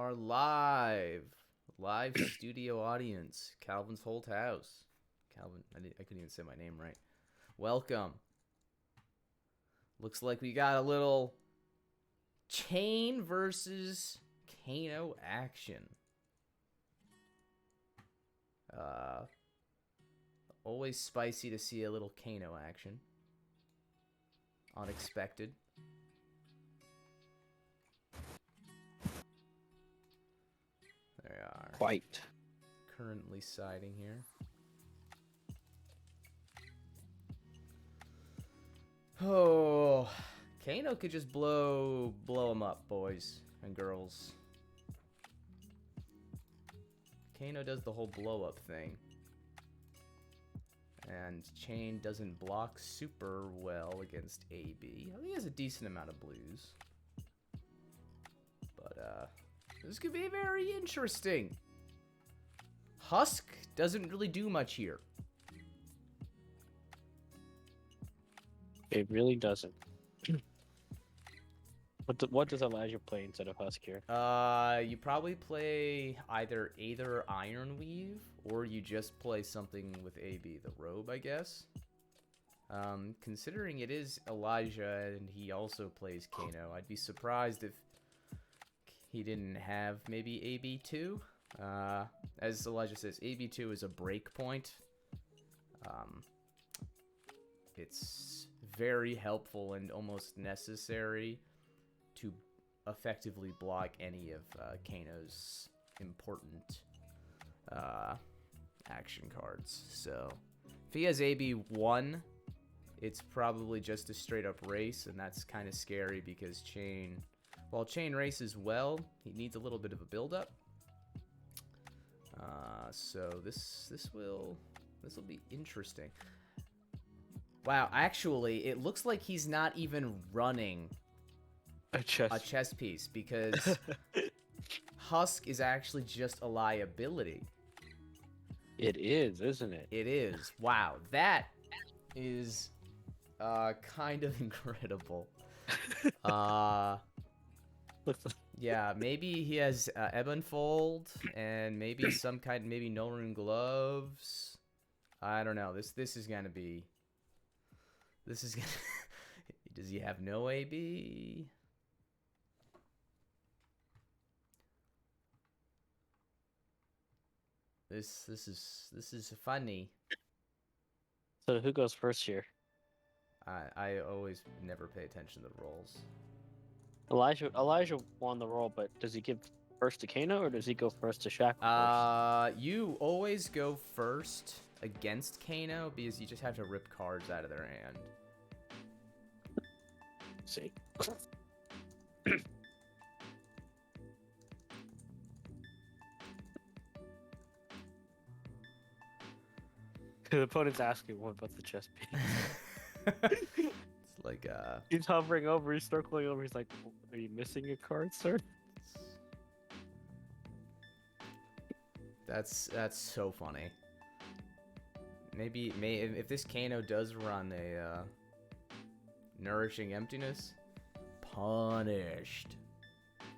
are live studio audience. Calvin's whole house. Calvin, I couldn't even say my name right. Welcome. Looks like we got a little Chain versus Kano action. Always spicy to see a little Kano action. Unexpected. They are Quite. currently siding here. Oh, Kano could just blow him up, boys and girls. Kano does the whole blow up thing. And Chain doesn't block super well against AB. I think he has a decent amount of blues. But this could be very interesting. Husk doesn't really do much here. It really doesn't. What does Elijah play instead of Husk here? You probably play either Aether Iron Weave, or you just play something with AB, the Robe, I guess. Considering it is Elijah and he also plays Kano, I'd be surprised if he didn't have maybe AB2. As Elijah says, AB2 is a break point. It's very helpful and almost necessary to effectively block any of Kano's important action cards. So if he has AB1, it's probably just a straight up race, and that's kind of scary because while Chain races well, he needs a little bit of a build up. So this will be interesting. Wow, actually, it looks like he's not even running a chess piece because Husk is actually just a liability. It is, isn't it? It is. Wow, that is kind of incredible. Yeah, maybe he has Ebonfold and maybe some kind, maybe no rune gloves. I don't know. This is gonna be. This is gonna. Does he have no AB? This is funny. So who goes first here? I always never pay attention to the rolls. Elijah won the roll, but does he give first to Kano or does he go first to Shackle first? You always go first against Kano because you just have to rip cards out of their hand. Let's see. The opponent's asking what about the chess piece. It's like He's hovering over, he's circling over, he's like, are you missing a card, sir? That's so funny. Maybe if this Kano does run a Nourishing Emptiness, punished.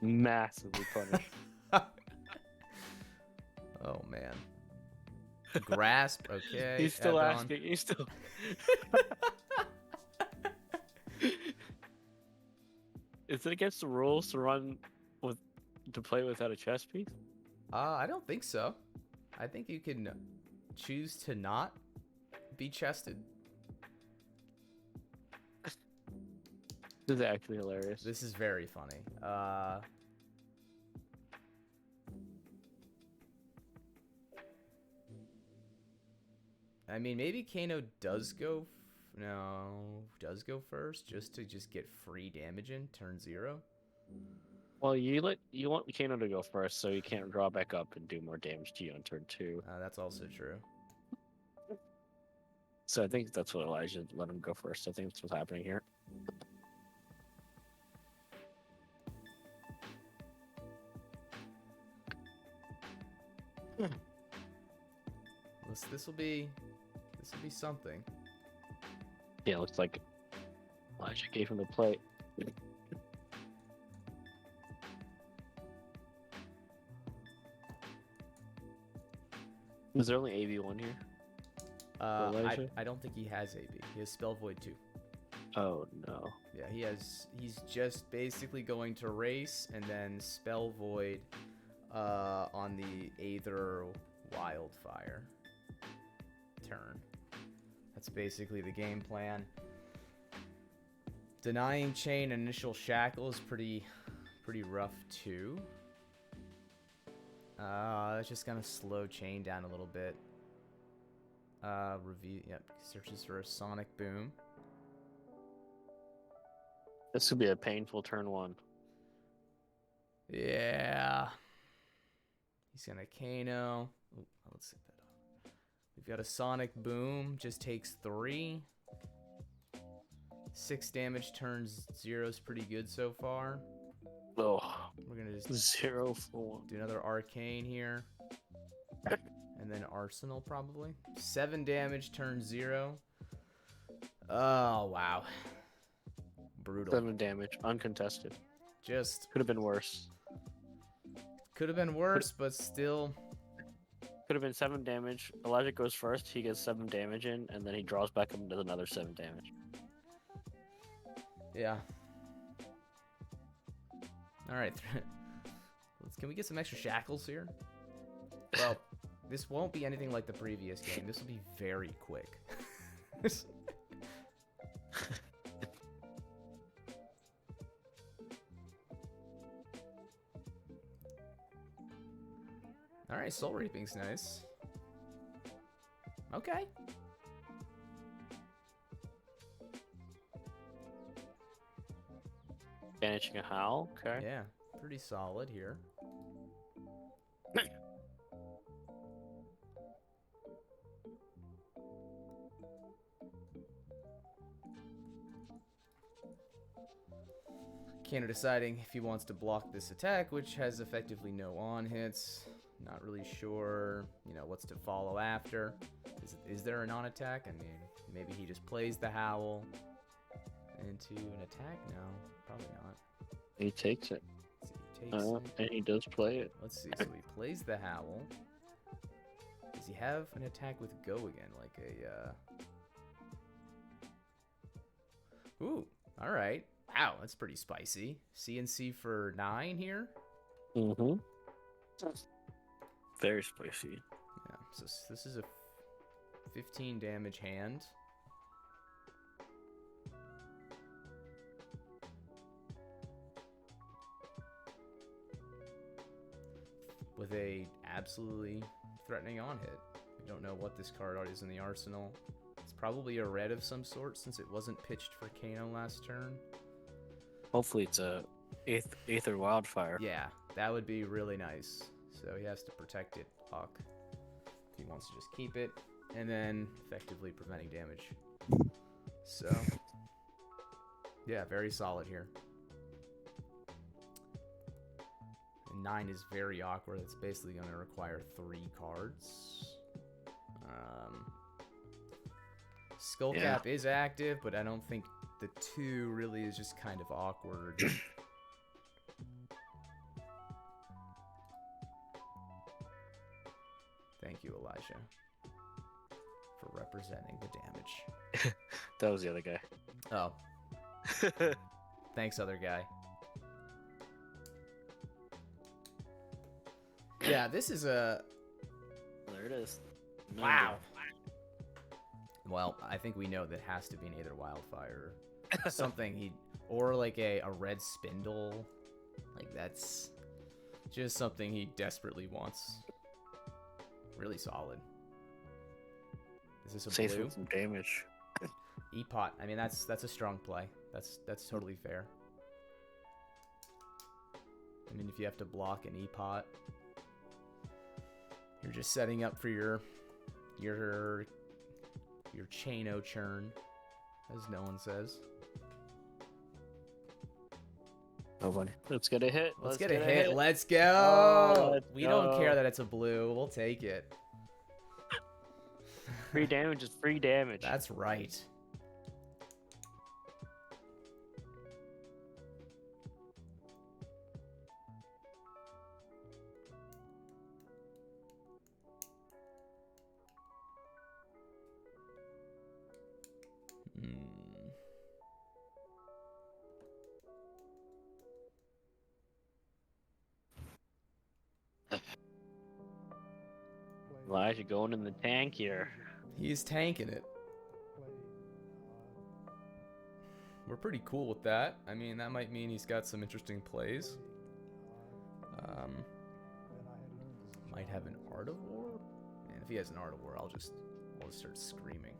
Massively punished. Oh man. Grasp, okay. He's still Ebon. asking. He's still. Is it against the rules to play without a chess piece? I don't think so. I think you can choose to not be chested. This is actually hilarious. This is very funny. I mean, maybe Kano does go first just to get free damage in turn 0. Well, you want Kano to go first, so you can't draw back up and do more damage to you on turn 2. That's also true. So I think that's what Elijah let him go first. I think that's what's happening here. This will be something. Yeah, it looks like Elijah gave him the play. Is there only AB1 here? I don't think he has AB. He has Spell Void too. Oh no. Yeah, he's just basically going to race and then Spell Void on the Aether Wildfire turn. That's basically the game plan. Denying Chain initial Shackle is pretty rough too. It's just gonna slow Chain down a little bit. Review. Yep. Searches for a Sonic Boom. This would be a painful turn 1. Yeah. He's gonna Kano. Ooh, let's set that up. We've got a Sonic Boom. Just takes 3. 6 damage turns 0 is pretty good so far. Oh. We're gonna just 0 for 1. do another Arcane here. And then Arsenal probably. 7 damage turns 0. Oh, wow. Brutal. 7 damage, uncontested. Just could have been worse. Could have been worse, but still. Could have been 7 damage. Elijah goes first, he gets 7 damage in, and then he draws back up and does another 7 damage. Yeah. Alright. Can we get some extra shackles here? Well, this won't be anything like the previous game. This will be very quick. Alright, Soul Reaping's nice. Okay. Banishing a Howl, okay. Yeah, pretty solid here. Kano deciding if he wants to block this attack, which has effectively no on hits. Not really sure, what's to follow after. Is there an on attack? I mean, maybe he just plays the Howl into an attack? No, probably not. He takes it. He takes it. And he does play it. Let's see. So he plays the Howl. Does he have an attack with Go again? Like a, Ooh, alright. Wow, that's pretty spicy. CNC for 9 here? Mm-hmm. Very spicy. Yeah, so this is a 15 damage hand. With a absolutely threatening on hit. We don't know what this card is in the arsenal. It's probably a red of some sort since it wasn't pitched for Kano last turn. Hopefully it's a Aether Wildfire. Yeah, that would be really nice. So he has to protect it, Hawk. He wants to just keep it, and then effectively preventing damage. So, yeah, very solid here. And 9 is very awkward. It's basically going to require 3 cards. Skullcap is active, but I don't think the 2 really is just kind of awkward. Thank you, Elijah, for representing the damage. That was the other guy. Oh. Thanks, other guy. Yeah, this is a... There it is. Wow. Well, I think we know that has to be an Aether Wildfire. Something he... Or like a red spindle. Like, that's just something he desperately wants. Really solid. Is this a Safe blue? with some damage. E-Pot. I mean, that's a strong play. That's totally fair. I mean, if you have to block an E-Pot, you're just setting up for your Chaino churn, as no one says. Oh, buddy. Let's get a hit. Let's get a hit. Let's go. Oh, we don't care that it's a blue. We'll take it. Free damage is free damage. That's right. Elijah going in the tank here. He's tanking it. We're pretty cool with that. I mean, that might mean he's got some interesting plays. Might have an Art of War? And if he has an Art of War, I'll just start screaming.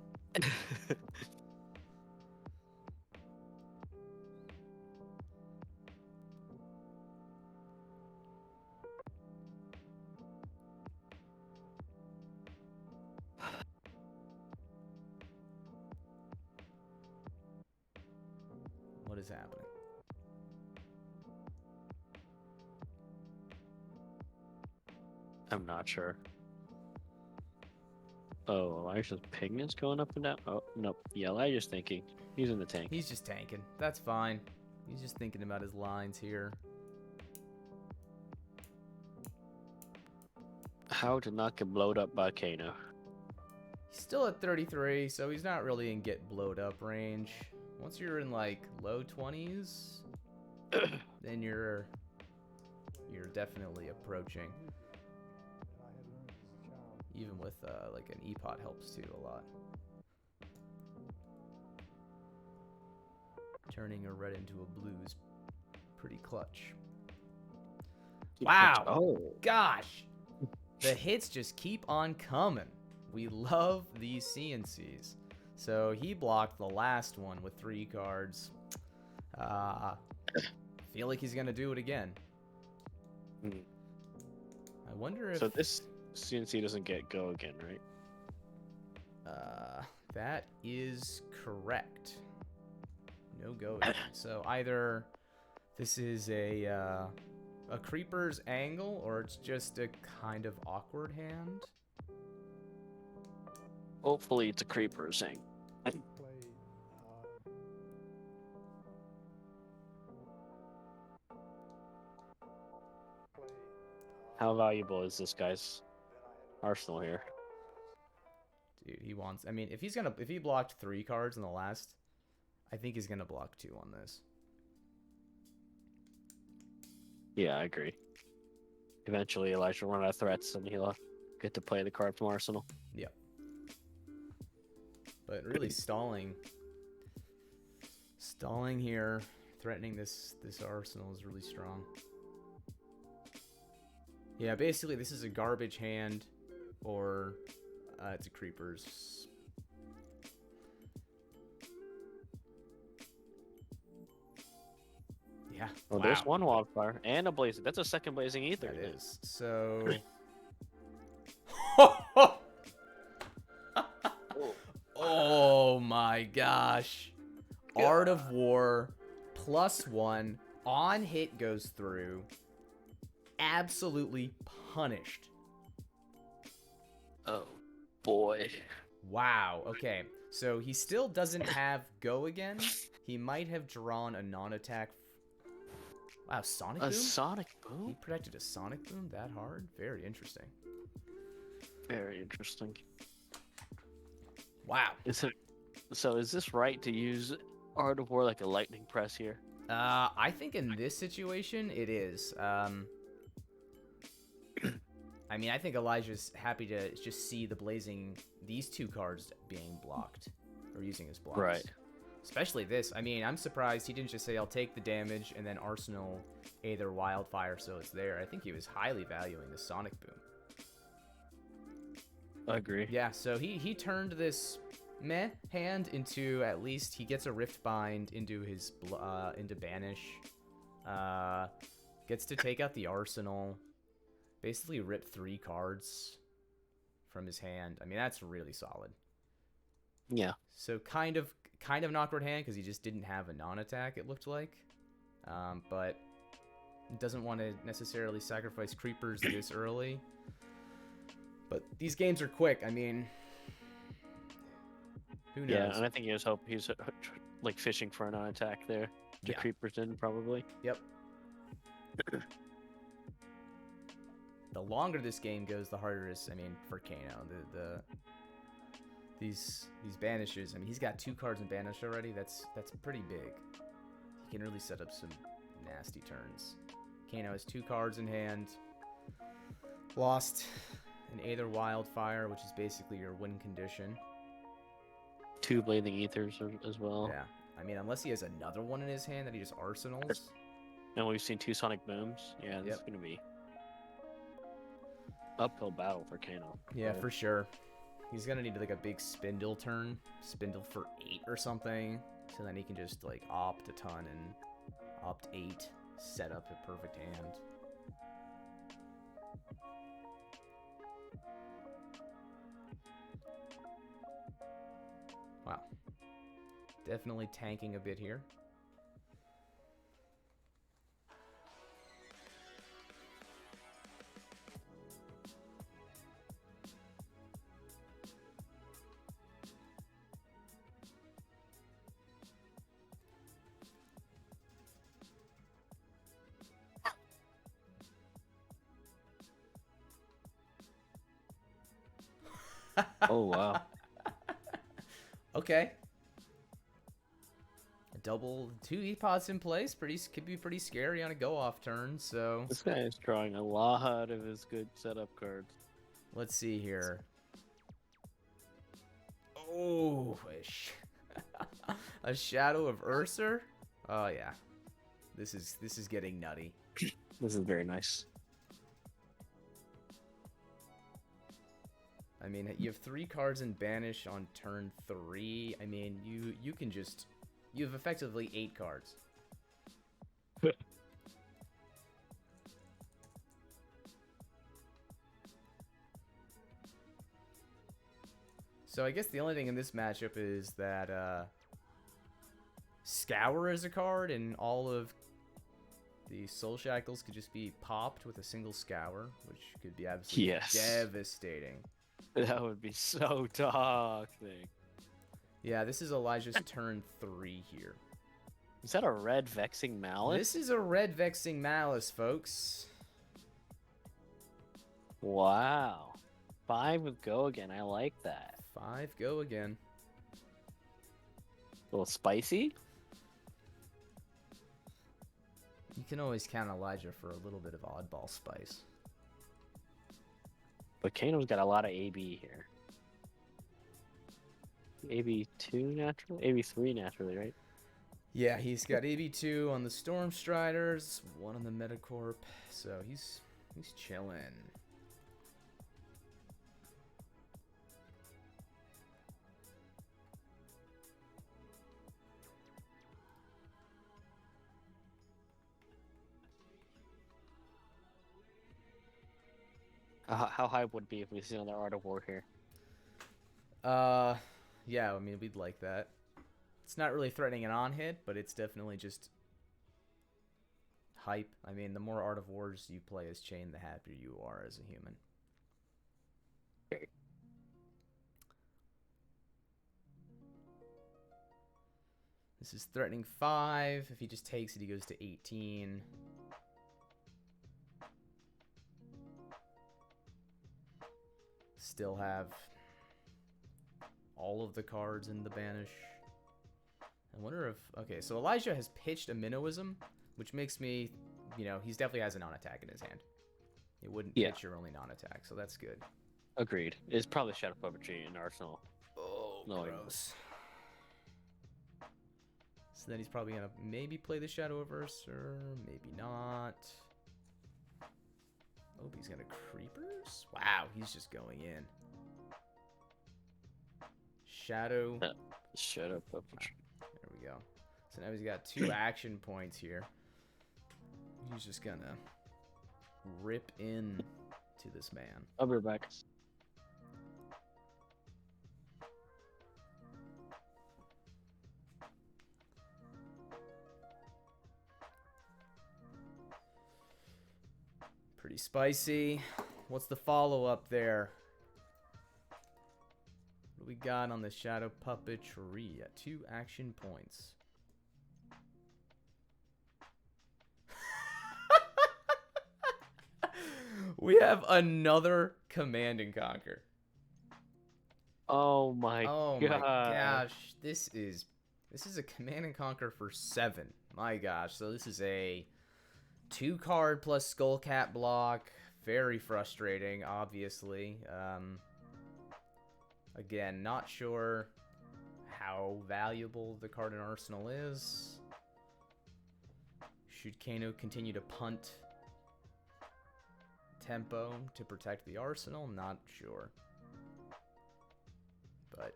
What is happening? I'm not sure. Oh, Elijah's ping is going up and down. Oh, nope. Yeah, Elijah's thinking. He's in the tank. He's just tanking. That's fine. He's just thinking about his lines here. How to not get blowed up by Kano. He's still at 33, so he's not really in get blowed up range. Once you're in like low 20s, then you're definitely approaching. Even with like an E-pot helps too a lot. Turning a red into a blue is pretty clutch. Wow! Oh gosh! The hits just keep on coming. We love these CNCs. So he blocked the last one with 3 cards. Feel like he's gonna do it again. I wonder if... So this CNC doesn't get go again, right? That is correct. No go again. So either this is a creeper's angle, or it's just a kind of awkward hand. Hopefully it's a creeper's angle. How valuable is this guy's arsenal here? Dude, he wants... I mean, if he blocked 3 cards in the last, I think he's gonna block 2 on this. Yeah, I agree. Eventually, Elijah will run out of threats, and he'll get to play the card from arsenal. Yep. But really stalling here, threatening this arsenal is really strong. Yeah, basically this is a garbage hand, or it's a creeper's. Yeah. Well, wow. There's one wildfire and a blazing. That's a second blazing ether. That is. So. Oh my gosh. God. Art of War +1 on hit goes through. Absolutely punished. Oh boy. Wow. Okay. So he still doesn't have go again. He might have drawn a non-attack. Wow, Sonic Boom? A Sonic Boom? He protected a Sonic Boom that hard? Very interesting. Very interesting. Wow. So is this right to use Art of War like a lightning press here? I think in this situation it is. I mean, I think Elijah's happy to just see these 2 cards being blocked, or using as blocks. Right. Especially this. I mean, I'm surprised he didn't just say, I'll take the damage, and then Arsenal Aether Wildfire so it's there. I think he was highly valuing the Sonic Boom. I agree. Yeah, so he turned this meh hand into, at least he gets a Rift Bind into his into Banish. Gets to take out the Arsenal. Basically rip 3 cards from his hand. I mean, that's really solid. Yeah. So kind of an awkward hand because he just didn't have a non-attack, it looked like. But doesn't want to necessarily sacrifice creepers this early. But these games are quick. I mean, who knows? Yeah, and I think he's like fishing for a non-attack there. The creepers in, probably. Yep. The longer this game goes, the harder it is. I mean, for Kano, these banishes. I mean, he's got 2 cards in banish already. That's pretty big. He can really set up some nasty turns. Kano has 2 cards in hand. Lost an Aether Wildfire, which is basically your win condition. 2 Blazing Ethers as well. Yeah. I mean, unless he has another one in his hand that he just arsenals. And we've seen 2 Sonic Booms. Yeah, this is going to be uphill battle for Kano. Yeah, for sure. He's going to need like a big Spindle turn. Spindle for 8 or something. So then he can just like opt a ton and opt 8. Set up a perfect hand. Wow. Definitely tanking a bit here. Oh, wow. Okay. A double 2 E-Pods in place could be pretty scary on a go-off turn, so... This guy is drawing a lot of his good setup cards. Let's see here. Oh, a Shadow of Ursa? Oh, yeah. This is getting nutty. This is very nice. I mean, you have 3 cards in Banish on turn 3. I mean, you can just... You have effectively 8 cards. So I guess the only thing in this matchup is that Scour is a card, and all of the Soul Shackles could just be popped with a single Scour, which could be absolutely devastating. That would be so toxic. Yeah, this is Elijah's turn 3 here. Is that a red Vexing Malice? This is a red Vexing Malice, folks. Wow. 5 with Go Again. I like that. 5 Go Again. A little spicy? You can always count Elijah for a little bit of oddball spice. But Kano's got a lot of AB here. AB2 naturally? AB3 naturally, right? Yeah, he's got AB2 on the Storm Striders, 1 on the Metacorp, so he's chilling. How high would it be if we see another Art of War here? Yeah, I mean, we'd like that. It's not really threatening an on-hit, but it's definitely just hype. I mean, the more Art of Wars you play as Chain, the happier you are as a human. This is threatening 5. If he just takes it, he goes to 18. Still have all of the cards in the Banish. I wonder if... Okay, so Elijah has pitched a Minnowism, which makes me... You know, he definitely has a non-attack in his hand. It wouldn't pitch your only non-attack, so that's good. Agreed. It's probably Shadow Puppetry in Arsenal. Oh, gross. So then he's probably going to maybe play the Shadow of Ursa, maybe not. Oh, he's got a Creepers? Wow, he's just going in. Shadow. Shadow Puppetry. There we go. So now he's got 2 action points here. He's just gonna rip in to this man. I'll be back. Pretty spicy. What's the follow-up there? What do we got on the Shadow Puppetry? 2 action points. We have another Command and Conquer. Oh my gosh. This is a Command and Conquer for 7. My gosh. So this is a 2-card plus Skullcat block, very frustrating, obviously. Again, not sure how valuable the card in Arsenal is. Should Kano continue to punt tempo to protect the Arsenal? Not sure. But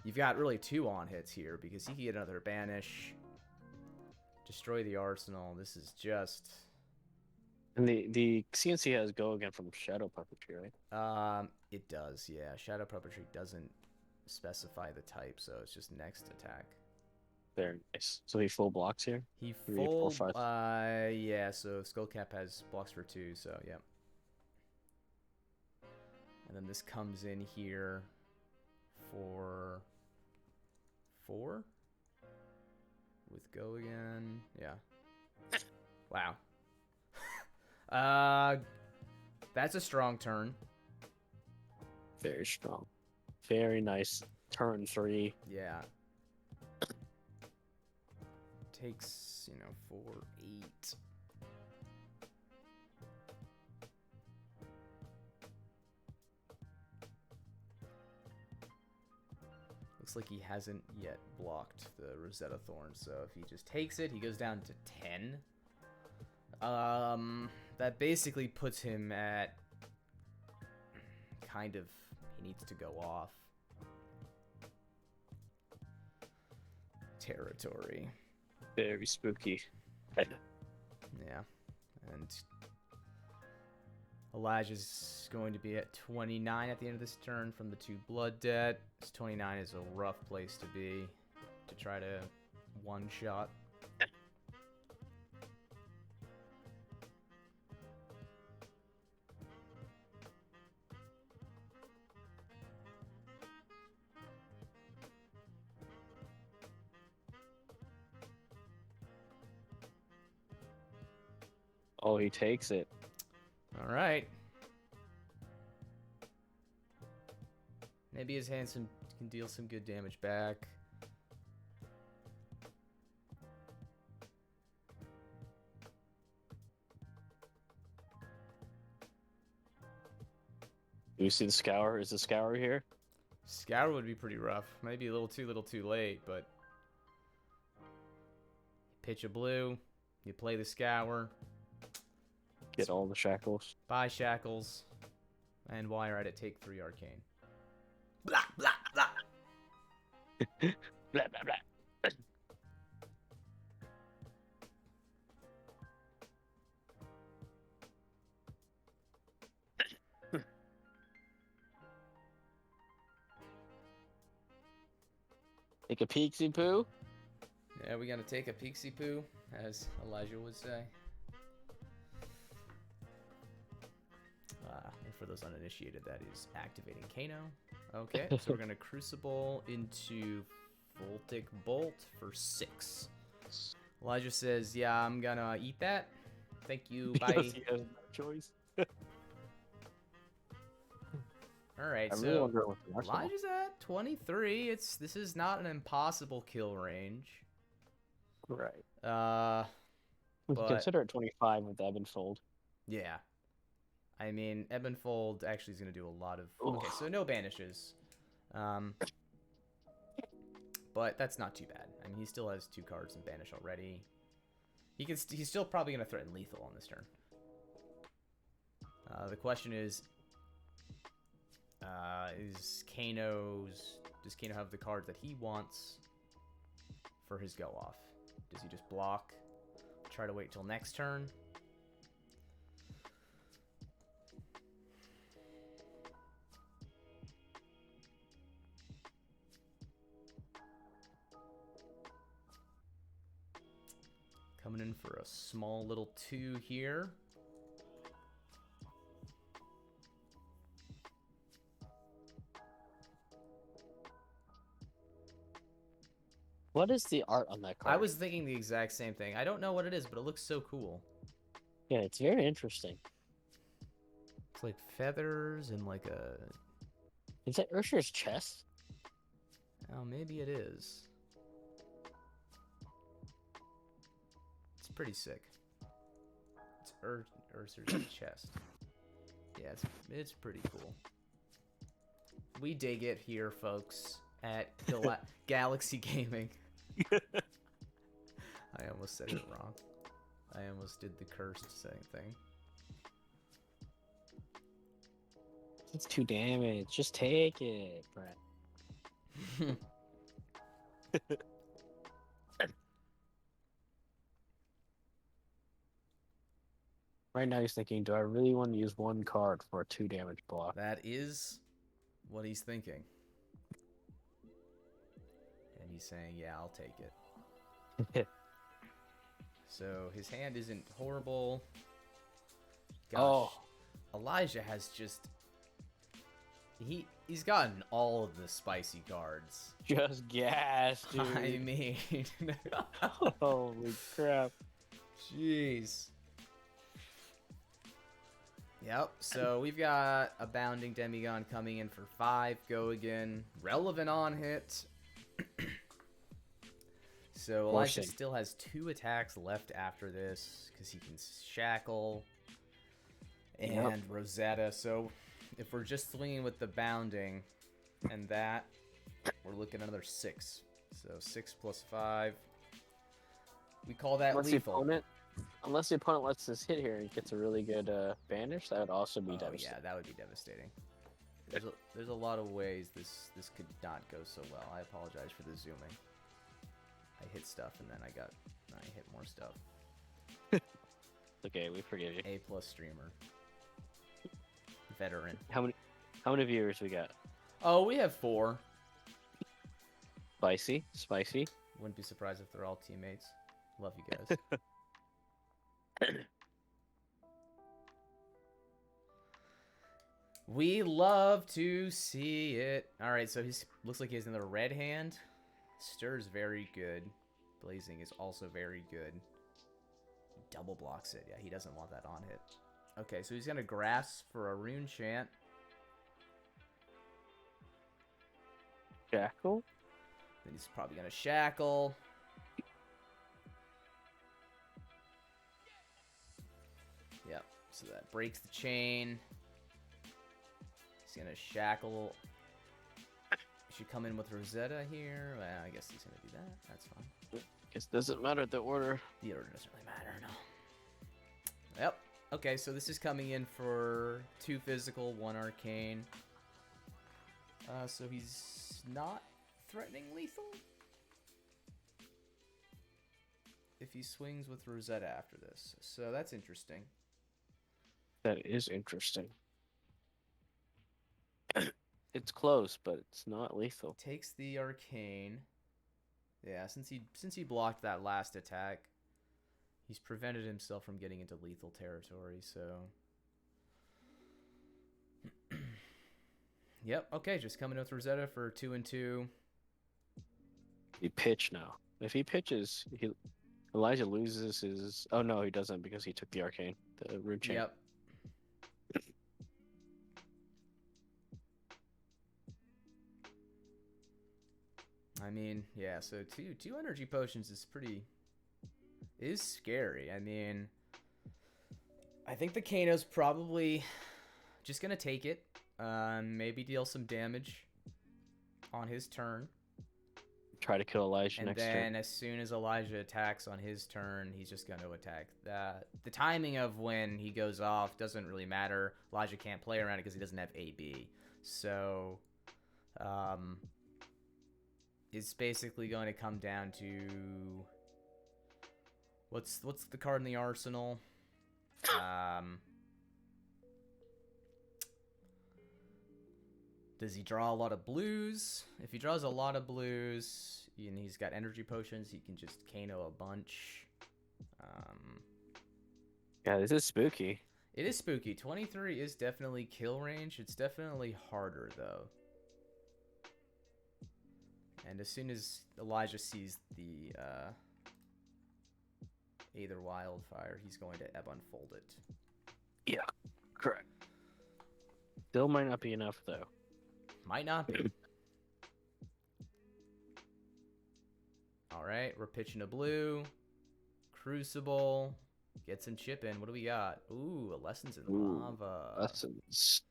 you've got really 2 on hits here because he can get another banish, destroy the Arsenal. This is just... And the CNC has go again from Shadow Puppetry, right? It does, yeah. Shadow Puppetry doesn't specify the type, so it's just next attack. Very nice. So he full blocks here? He 3, 4, 5. Yeah, so Skullcap has blocks for 2, so yeah. And then this comes in here for 4 with go again. Yeah. Wow. That's a strong turn. Very strong. Very nice. Turn 3. Yeah. Takes, 4, 8. Looks like he hasn't yet blocked the Rosetta Thorn, so if he just takes it, he goes down to 10. That basically puts him at kind of, he needs to go off territory. Very spooky. Yeah, and Elijah's going to be at 29 at the end of this turn from the 2 blood debt. This 29 is a rough place to be to try to one-shot. Oh, he takes it. All right. Maybe his hand can deal some good damage back. Do you see the scour? Is the scour here? Scour would be pretty rough. Maybe a little too late, but pitch a blue, you play the scour. Get all the shackles. Buy shackles. And while you're at it, take 3 arcane. Blah, blah, blah. Blah, blah, blah. Take a peeksy poo. Yeah, we gotta take a peeksy poo, as Elijah would say. And for those uninitiated, that is activating Kano. Okay, so we're gonna Crucible into Voltic Bolt for 6. Elijah says, "Yeah, I'm gonna eat that. Thank you. Bye." Because he has no choice. All right, I'm so really wondering what the Arsenal. Elijah's at 23. This is not an impossible kill range. Right. But Consider it 25 with Ebb and Fold. yeah. I mean, Ebb and Fold actually is going to do a lot of... Ooh. Okay, so no banishes. But that's not too bad. I mean, he still has 2 cards in banish already. He's still probably going to threaten lethal on this turn. The question is does Kano have the cards that he wants for his go off? Does he just block? Try to wait till next turn? Coming in for a small little 2 here. What is the art on that card? I was thinking the exact same thing. I don't know what it is, but it looks so cool. Yeah, it's very interesting. It's like feathers and like a... Is that Ursula's chest? Oh, maybe it is. It's pretty sick. It's or is there a chest? Yeah, it's pretty cool. We dig it here, folks, at Galaxxi Gaming. I almost said it wrong. I almost did the cursed thing. It's 2 damage. Just take it, Brett. Right now he's thinking, do I really want to use 1 card for a 2 damage block? That is what he's thinking. And he's saying, yeah, I'll take it. So his hand isn't horrible. Gosh, Elijah has just... He's gotten all of the spicy cards. Just gas, dude. I mean... Holy crap. Jeez. Yep, so we've got a Bounding Demigod coming in for 5. Go again. Relevant on hit. So Elijah still has 2 attacks left after this because he can Shackle and Rosetta. So if we're just swinging with the Bounding and that, we're looking at another 6. So 6 plus 5. We call that lethal. Unless the opponent lets this hit here and gets a really good banish, that would also be devastating. Yeah, that would be devastating. There's a lot of ways this could not go so well. I apologize for the zooming. I hit stuff and then I hit more stuff. Okay, we forgive you. A+ streamer. Veteran. How many viewers we got? Oh, we have 4. Spicy. Wouldn't be surprised if they're all teammates. Love you guys. We love to see it. Alright, so he looks like he has another red hand. Stir's very good. Blazing is also very good. Double blocks it. Yeah, he doesn't want that on hit. Okay, so he's going to Grasp for a Rune Chant. Shackle? Then he's probably going to Shackle. Yep, so that breaks the chain. He's going to Shackle. He should come in with Rosetta here. Well, I guess he's going to do that. That's fine. Guess doesn't matter the order. The order doesn't really matter, no. Yep. Okay, so this is coming in for 2 physical, 1 arcane. So he's not threatening lethal? If he swings with Rosetta after this. So that's interesting. That is interesting. It's close, but it's not lethal. Takes the arcane. Yeah, since he blocked that last attack, he's prevented himself from getting into lethal territory, so... Yep, okay, just coming with Rosetta for 2 and 2. He pitch now. If he pitches, Elijah loses his... Oh no, he doesn't because he took the arcane, the Rune Chain. Yep. I mean, yeah, so two energy potions is scary. I mean, I think the Kano's probably just gonna take it. Maybe deal some damage on his turn. Try to kill Elijah next turn. And then as soon as Elijah attacks on his turn, he's just going to attack that. The timing of when he goes off doesn't really matter. Elijah can't play around it because he doesn't have AB. So, it's basically going to come down to what's the card in the arsenal? Does he draw a lot of blues? If he draws a lot of blues and he's got energy potions, he can just Kano a bunch. Yeah, this is spooky. It is spooky. 23 is definitely kill range. It's definitely harder, though. And as soon as Elijah sees the Aether Wildfire, he's going to Ebb Unfold it. Yeah, correct. Still might not be enough, though. Might not be. Alright, we're pitching a blue. Crucible. Get some chip in. What do we got? Ooh, lessons in Ooh, lava. lessons.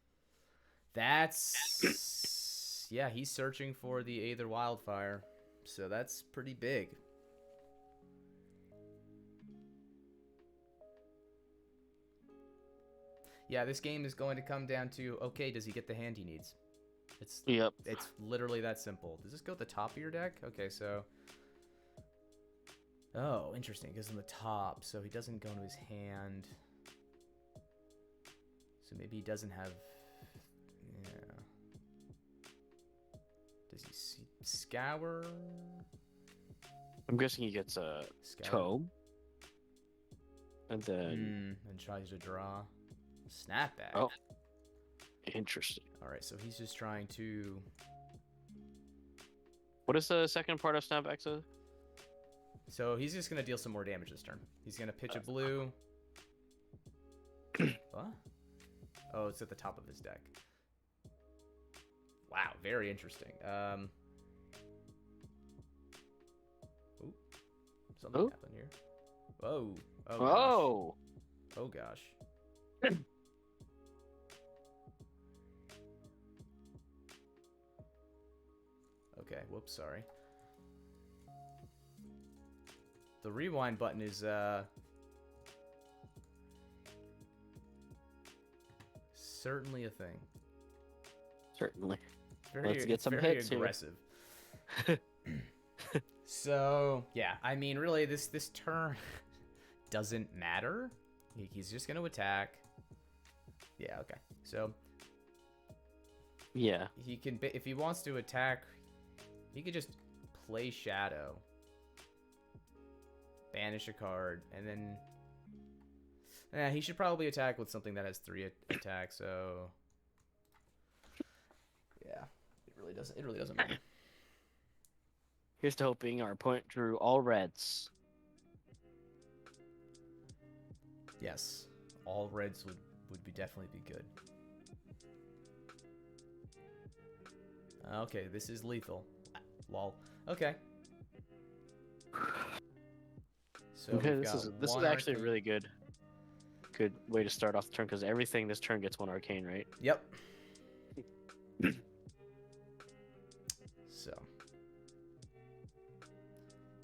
That's... Yeah, he's searching for the Aether Wildfire. So that's pretty big. Yeah, this game is going to come down to, okay, does he get the hand he needs? It's literally that simple. Does this go at the top of your deck? Okay, so... Oh, interesting. It goes on the top, so he doesn't go into his hand. So maybe he doesn't have... Yeah. Does he scour? I'm guessing he gets a tome. And then... and tries to draw. Snapback. Oh. Interesting. Alright, so he's just trying to... What is the second part of snapback? So he's just going to deal some more damage this turn. He's going to pitch a blue. What? Oh, it's at the top of his deck. Wow, very interesting. Ooh, something happened here. Whoa. Oh. Whoa. Gosh. Oh, gosh. Okay, whoops, sorry. The rewind button is, certainly a thing. Certainly. Let's get some hits aggressive. So, yeah, I mean, really, this turn doesn't matter. He's just going to attack. Yeah, okay. So, yeah. He can, if he wants to attack, he could just play Shadow. Banish a card, and then... Yeah, he should probably attack with something that has 3 attacks, so... Yeah, it really doesn't matter. Here's to hoping our opponent drew all reds. Yes, all reds would definitely be good. Okay, this is lethal. Lol. Okay. So okay, this is actually a really good way to start off the turn, because everything this turn gets 1 arcane, right? Yep. So,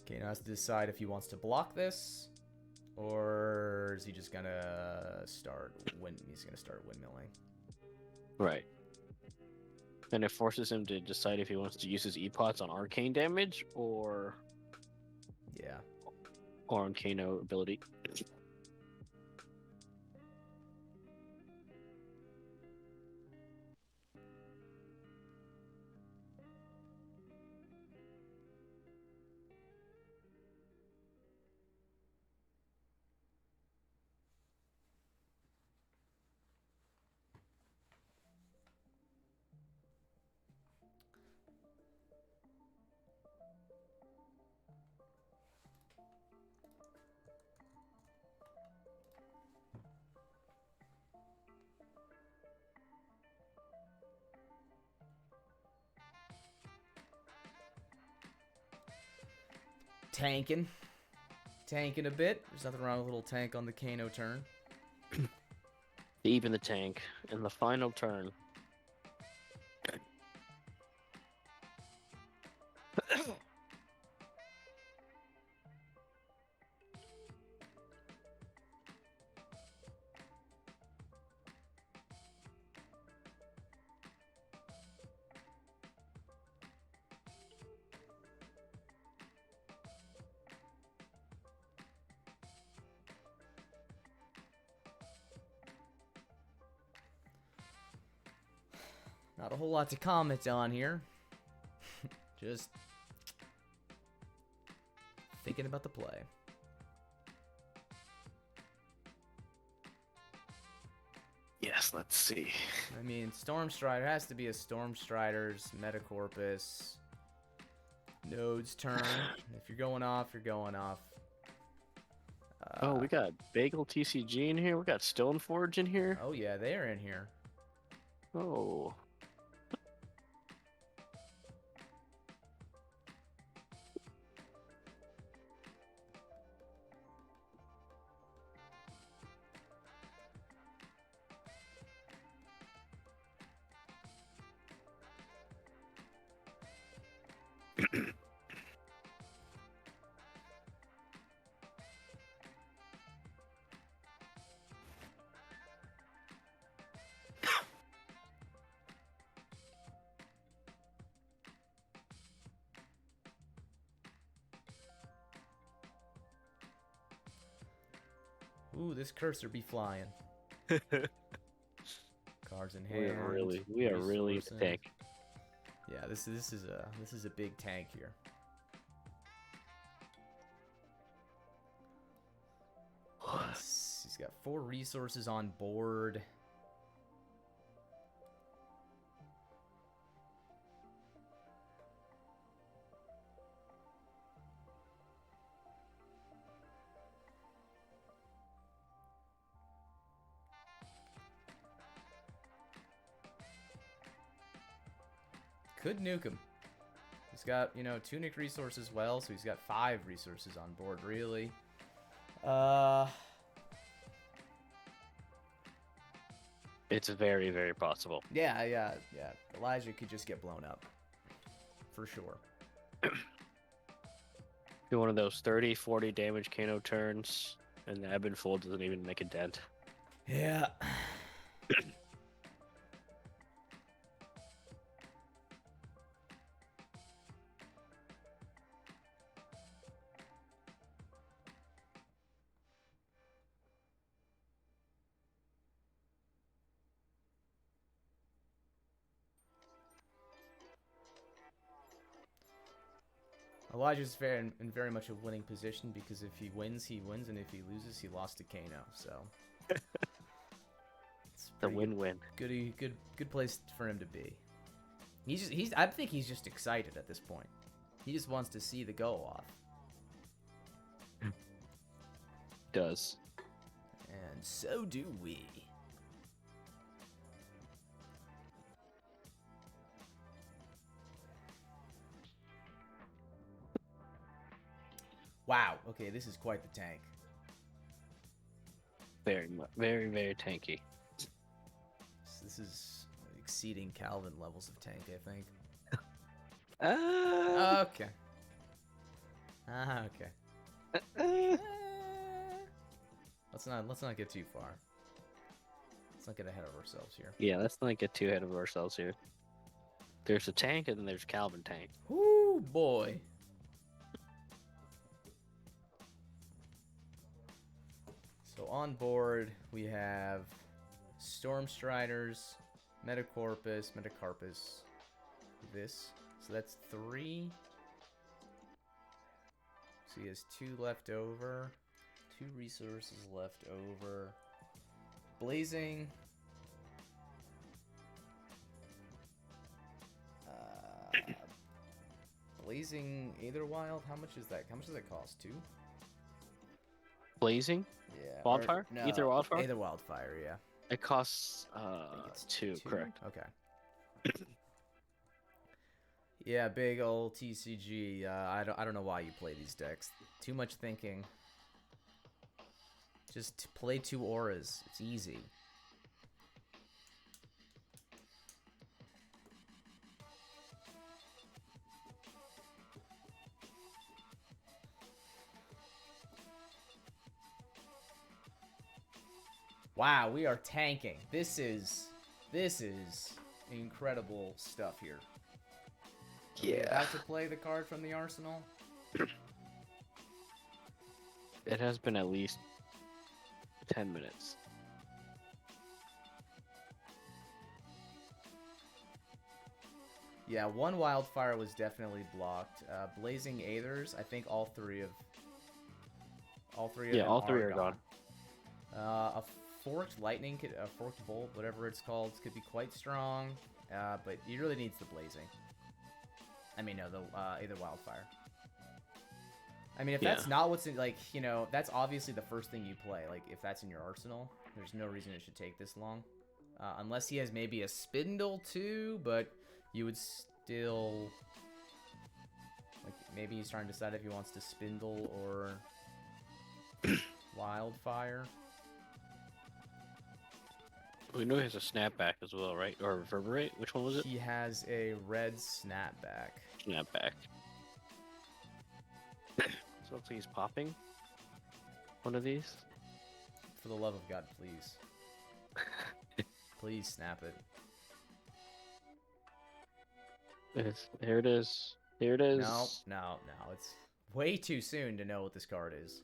okay, now has to decide if he wants to block this, or is he just gonna start He's gonna start windmilling. Right. And it forces him to decide if he wants to use his E-Pots on arcane damage or on Kano ability. Tanking a bit. There's nothing wrong with a little tank on the Kano turn. Even the tank in the final turn. Not a whole lot to comment on here. Just thinking about the play. Yes, let's see. I mean, Stormstrider has to be a Stormstrider's Metacorpus. Node's turn. If you're going off, you're going off. Oh, we got Bagel TCG in here. We got Stoneforge in here. Oh yeah, they're in here. Oh. Ooh, this cursor be flying. Cards in hand. We are really the tank. Yeah, this is a big tank here. He's got 4 resources on board. Could nuke him. He's got, you know, tunic resources as well, so he's got 5 resources on board, really. It's very, very possible. Yeah. Elijah could just get blown up. For sure. Do one of those 30, 40 damage Kano turns, and the ebb and flow doesn't even make a dent. Yeah. Elijah's in very much a winning position because if he wins, he wins, and if he loses, he lost to Kano. So it's a win-win. Good place for him to be. I think he's just excited at this point. He just wants to see the go off. Does. And so do we. Wow. Okay, this is quite the tank. Very, very tanky. This is exceeding Calvin levels of tank, I think. Okay. Okay. Let's not get too far. Let's not get ahead of ourselves here. Yeah, let's not get too ahead of ourselves here. There's a tank and then there's Calvin tank. Whoo, boy. So on board we have Stormstriders, Metacarpus, this. So that's 3. So he has 2 left over. 2 resources left over. Blazing. Blazing Aetherwild. How much is that? How much does that cost? 2? Blazing? Yeah. Wildfire? No, Aether Wildfire? Aether Wildfire, yeah. It costs 2, correct. Okay. Yeah, big old TCG. I don't know why you play these decks. Too much thinking. Just play 2 auras. It's easy. Wow, we are tanking. This is incredible stuff here. Are we about to play the card from the arsenal? It has been at least 10 minutes. Yeah, 1 Wildfire was definitely blocked. Blazing Aethers, I think all three of yeah, all 3 are gone. A Forked Lightning, a Forked Bolt, whatever it's called, could be quite strong, but he really needs the Blazing. I mean, no, the Aether Wildfire. I mean, if that's not what's in, like, you know, that's obviously the first thing you play. Like, if that's in your arsenal, there's no reason it should take this long. Unless he has maybe a Spindle too, but you would still... Like, maybe he's trying to decide if he wants to Spindle or Wildfire. We know he has a Snapback as well, right? Or Reverberate? Which one was it? He has a red Snapback. Snapback. So looks like he's popping one of these. For the love of God, please. Please snap it. Here it is. Here it is. No, no, no. It's way too soon to know what this card is.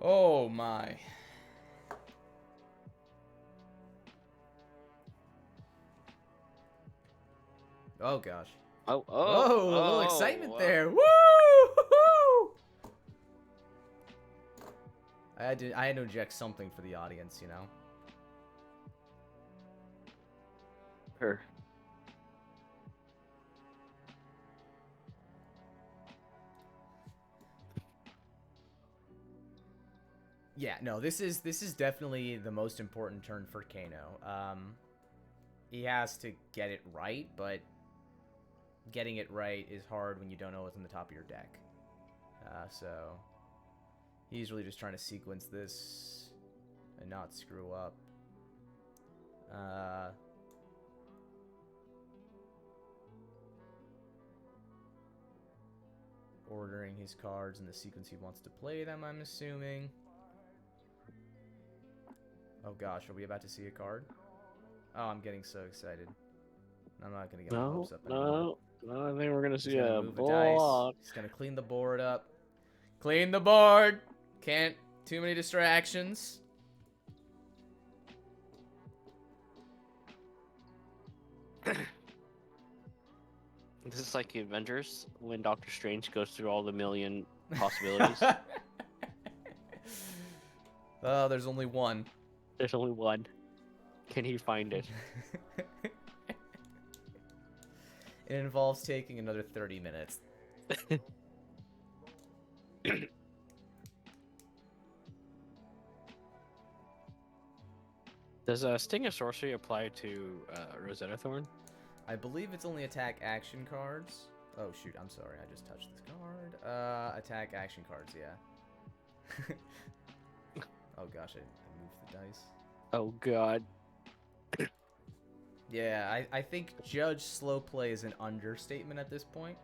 Oh my. Oh gosh. Oh, Whoa, a little excitement there. Woo! I had to inject something for the audience, you know. Her. Yeah, no, this is definitely the most important turn for Kano. He has to get it right, but getting it right is hard when you don't know what's on the top of your deck. So he's really just trying to sequence this and not screw up. Ordering his cards in the sequence he wants to play them, I'm assuming. Oh gosh, are we about to see a card? Oh, I'm getting so excited. I'm not gonna get my hopes up anymore. No, I think we're gonna see gonna a move block. He's gonna clean the board up. Clean the board! Can't. Too many distractions. This is like the Avengers when Doctor Strange goes through all the million possibilities. Oh, there's only one. There's only one. Can he find it? It involves taking another 30 minutes. Does Sting of Sorcery apply to Rosetta Thorn? I believe it's only attack action cards. Oh shoot, I'm sorry, I just touched this card. Attack action cards, yeah. Oh gosh, I moved the dice. Oh god. Yeah, I think Judge Slow Play is an understatement at this point.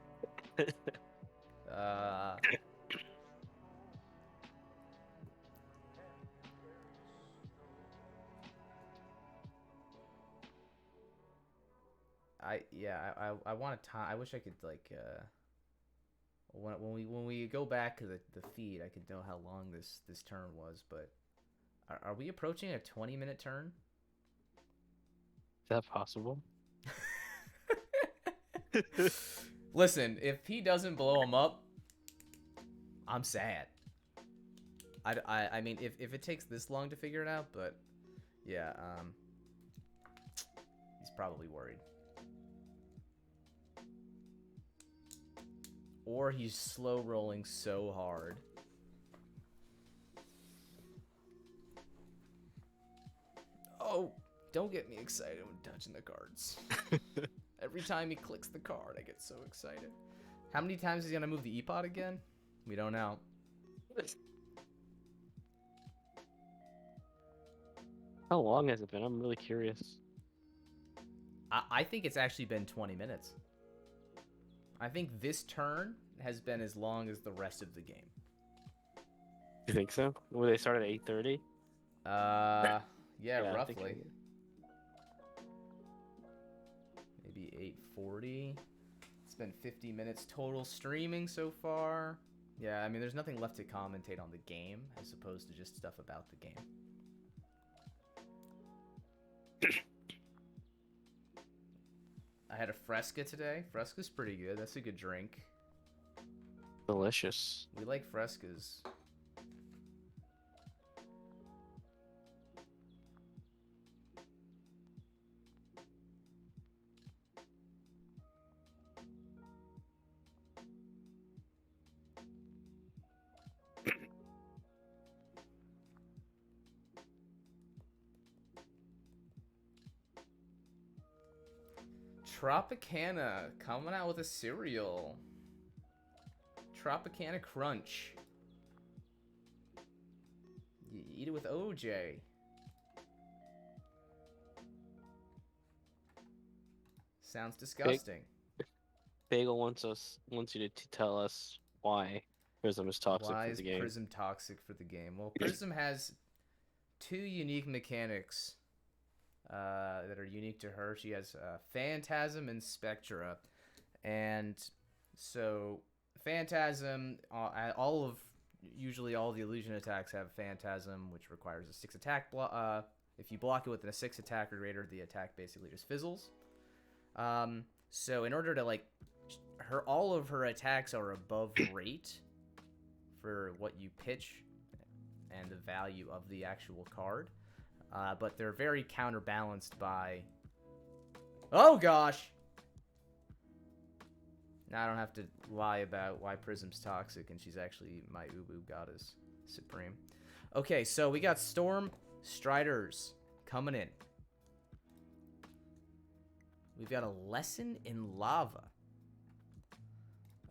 I want to time. I wish I could like when we go back to the feed, I could know how long this turn was. But are we approaching a 20-minute turn? Is that possible? Listen, if he doesn't blow him up, I'm sad. I mean, if it takes this long to figure it out, but yeah, he's probably worried. Or he's slow rolling so hard. Oh, don't get me excited when touching the cards. Every time he clicks the card, I get so excited. How many times is he gonna move the E-Pod again? We don't know. How long has it been? I'm really curious. I think it's actually been 20 minutes. I think this turn has been as long as the rest of the game. You think so? Will they start at 8:30? Yeah, roughly. Maybe 8:40. It's been 50 minutes total streaming so far. Yeah, I mean, there's nothing left to commentate on the game as opposed to just stuff about the game. I had a Fresca today. Fresca's pretty good. That's a good drink. Delicious. We like Frescas. Tropicana coming out with a cereal. Tropicana Crunch. You eat it with OJ. Sounds disgusting. Bagel wants you to tell us why Prism is toxic Why for is the game. Prism toxic for the game? Well, Prism has 2 unique mechanics that are unique to her. She has Phantasm and Spectra. And so Phantasm, usually all the illusion attacks have Phantasm, which requires a 6 attack block. If you block it with a 6 attack or greater, the attack basically just fizzles. So in order to all of her attacks are above rate for what you pitch and the value of the actual card, but they're very counterbalanced by. Oh gosh! Now I don't have to lie about why Prism's toxic, and she's actually my Ubu Goddess Supreme. Okay, so we got Storm Striders coming in. We've got a Lesson in Lava.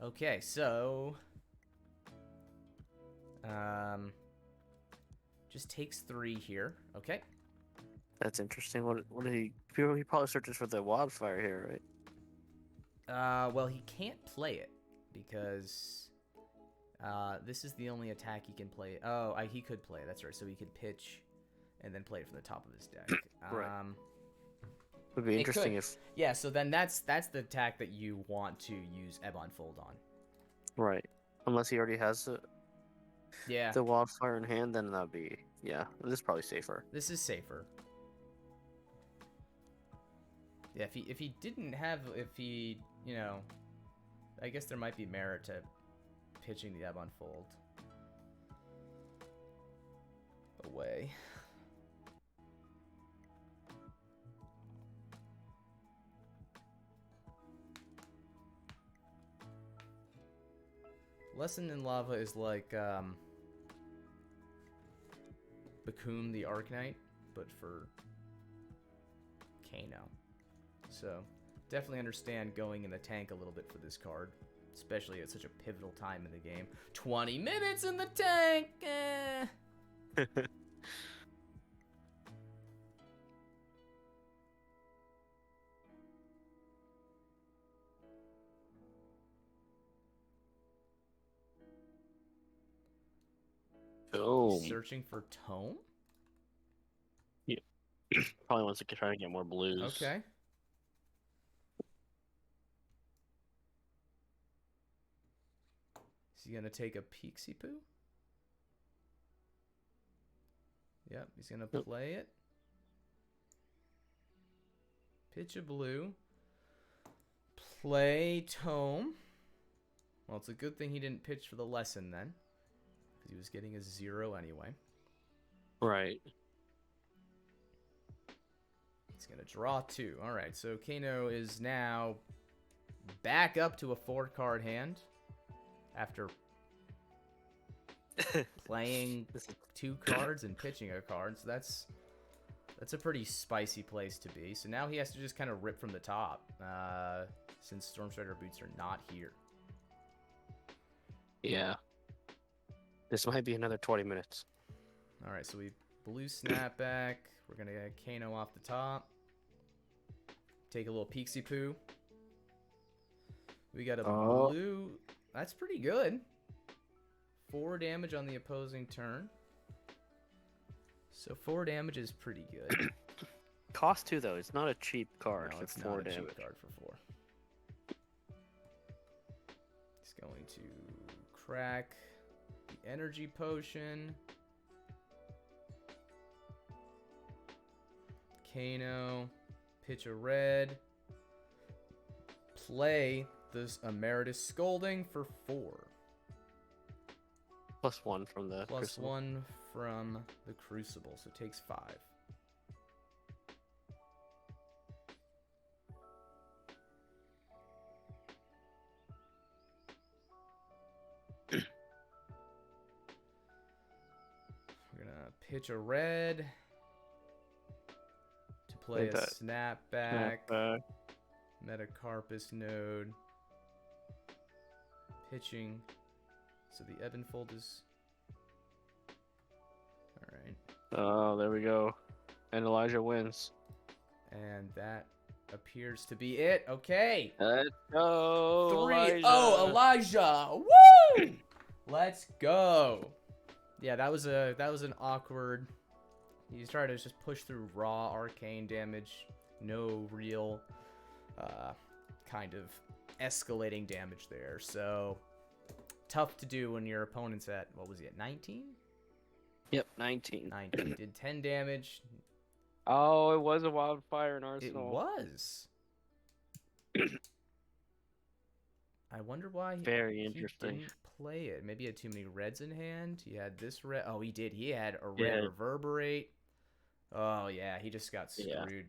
Okay, so just takes 3 here. Okay. That's interesting. What did he? He probably searches for the wildfire here, right? Well, he can't play it because this is the only attack he can play. Oh, he could play it. That's right. So he could pitch and then play it from the top of his deck. Right. Would be interesting if. Yeah. So then that's the attack that you want to use Ebon Fold on. Right. Unless he already has the wildfire in hand, then that'd be this is probably safer. This is safer. Yeah, if he didn't have, I guess there might be merit to pitching the Ebon Fold away. Lesson in Lava is like Bakun the Arknight, but for Kano. So definitely understand going in the tank a little bit for this card, especially at such a pivotal time in the game. 20 minutes in the tank! Oh. Searching for Tome? Yeah. Probably wants to try to get more blues. Okay. Is he gonna take a Pixie Poo? Yep, he's gonna play it. Pitch a blue. Play Tome. Well, it's a good thing he didn't pitch for the lesson then, because he was getting a 0 anyway. Right. He's gonna draw 2. All right, so Kano is now back up to a 4-card hand after playing 2 cards and pitching a card. So that's a pretty spicy place to be. So now he has to just kind of rip from the top, since Stormstrider boots are not here. Yeah. This might be another 20 minutes. All right, so we blue snapback. We're gonna get Kano off the top. Take a little Pixie Poo. We got a blue. That's pretty good. 4 damage on the opposing turn. So 4 damage is pretty good. Cost 2 though. It's not a cheap card. No, for it's 4 not a damage. cheap card for 4. He's going to crack the energy potion. Kano, pitch a red. Play this Emeritus Scolding for 4. +1 from the Plus Crucible. 1 from the Crucible, so it takes 5. We're gonna pitch a red to play a snapback. Metacarpus node. Pitching. So the ebb and fold is... Alright. Oh, there we go. And Elijah wins. And that appears to be it. Okay. Let's go, 3-0, Elijah. Elijah. Woo! Let's go. Yeah, that was an awkward. He's trying to just push through raw arcane damage. No real kind of escalating damage there. So tough to do when your opponent's at, what was he at, 19? Yep, 19. 19. Did 10 damage. Oh, it was a wildfire in Arsenal. It was. I wonder why Very he interesting. didn't play it. Maybe he had too many reds in hand. He had this red. Oh, he did. He had a red reverberate. Oh, yeah. He just got screwed. Yeah.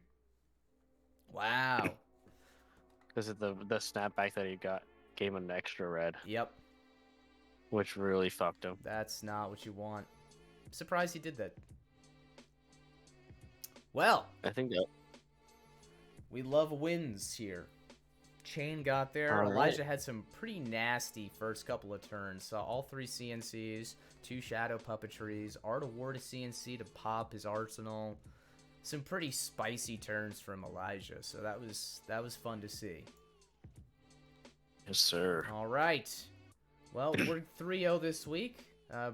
Wow. Because of the snapback that he got gave him an extra red. Yep. Which really fucked him. That's not what you want. I'm surprised he did that. Well. I think that... We love wins here. Chain got there. All Elijah right. had some pretty nasty first couple of turns. Saw all 3 CNCs, 2 shadow puppetries, Art of War to CNC to pop his arsenal. Some pretty spicy turns from Elijah, so that was fun to see. Yes, sir. All right. Well, we're 3-0 this week.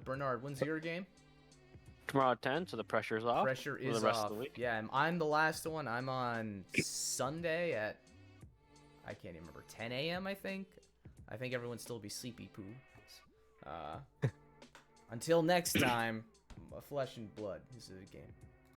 Bernard, when's your game? Tomorrow at 10, so the pressure's off. Pressure for is the rest off. Of the week. Yeah, I'm the last one. I'm on Sunday at, I can't even remember, 10 a.m. I think. I think everyone still be sleepy poo. Until next time, Flesh and Blood is the game.